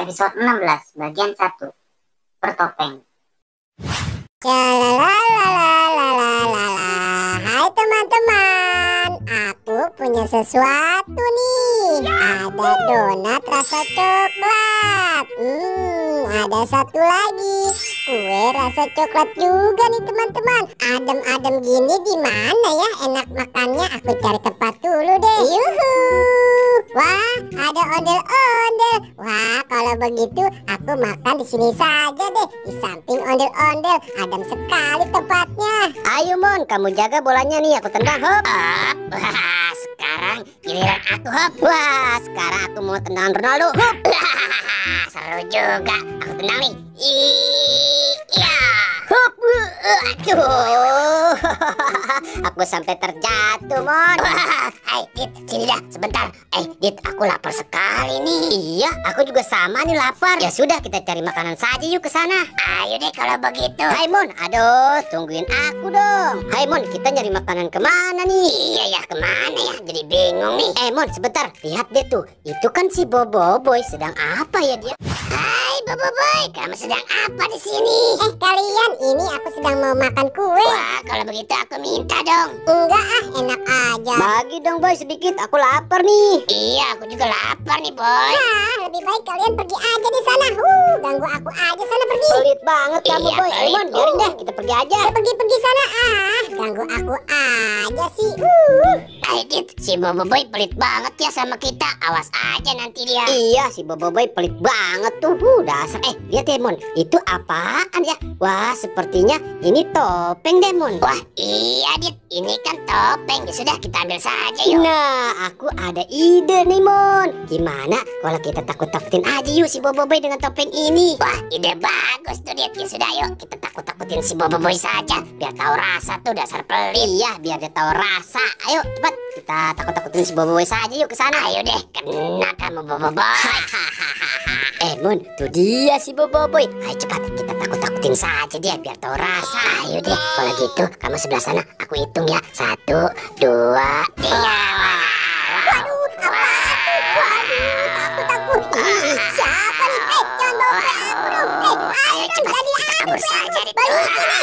episode 16 bagian 1 Bertopeng. Hai teman-teman, aku punya sesuatu nih. Ada donat rasa coklat. Ada satu lagi, kue rasa coklat juga nih teman-teman. Adem-adem gini di mana ya enak makannya? Aku cari tempat dulu deh. Yuhu. Wah, ada ondel-ondel. Wah, kalau begitu aku makan di sini saja deh. Di samping ondel-ondel, adem sekali tempatnya. Ayo Mon, kamu jaga bolanya nih, aku tendang. Hop. Wah, sekarang giliran aku. Hop. Wah, sekarang aku mau tendang Ronaldo. Hop. Seru juga. Aku tendang nih. Iya. Hop. Aduh. Aku sampai terjatuh, Mon. Hai, Dit, sini dah sebentar. Dit, aku lapar sekali nih. Iya, aku juga sama nih lapar. Ya sudah, kita cari makanan saja yuk ke sana. Ayo deh kalau begitu. Hai Mon, aduh, tungguin aku dong. Hai Mon, kita nyari makanan kemana nih? Iya ya, kemana ya? Jadi bingung nih. Mon, sebentar, lihat deh tuh. Itu kan si Boboiboy sedang apa ya dia? Hai Boboiboy, kamu sedang apa di sini? Kalian, ini aku sedang mau makan kue. Wah, kalau begitu aku minta dong. Enggak enak aja. Bagi dong Boy sedikit, aku lapar nih. Iya, aku juga lapar nih Boy. Lebih baik kalian pergi aja di sana. Ganggu aku aja sana, pergi. Pelit banget kamu Boy. Mon, biarin deh, kita pergi aja. Pergi sana. Ganggu aku aja sih. Dit, si Boboiboy pelit banget ya sama kita. Awas aja nanti dia. Iya, si Boboiboy pelit banget tuh. Dasar. Lihat deh Mon, itu apaan ya? Wah, sepertinya ini topeng deh Mon. Wah, iya Dit, ini kan topeng. Ya sudah, kita ambil saja yuk. Nah, aku ada ide nih Mon. Gimana kalau kita takut-takutin aja yuk si Boboiboy dengan topeng ini? Wah, ide bagus tuh Dit. Ya sudah yuk, kita takut-takutin si Boboiboy saja. Biar tahu rasa tuh, dasar pelit. Iya, biar dia tahu rasa. Ayo, cepat. Kita takut-takutin si Boboiboy saja yuk ke sana. Ayo deh, kena kamu Boboiboy. Mon, tuh dia si Boboiboy. Ayo cepat, kita takut-takutin saja dia biar tahu rasa. Ayo deh, kalau gitu kamu sebelah sana, aku hitung ya. 1, 2, 3. Waduh, apa tuh? Waduh, takut. Siapa nih? Jangan bawa aku dong. Ayo cepat, kita kabur saja. Balik sini.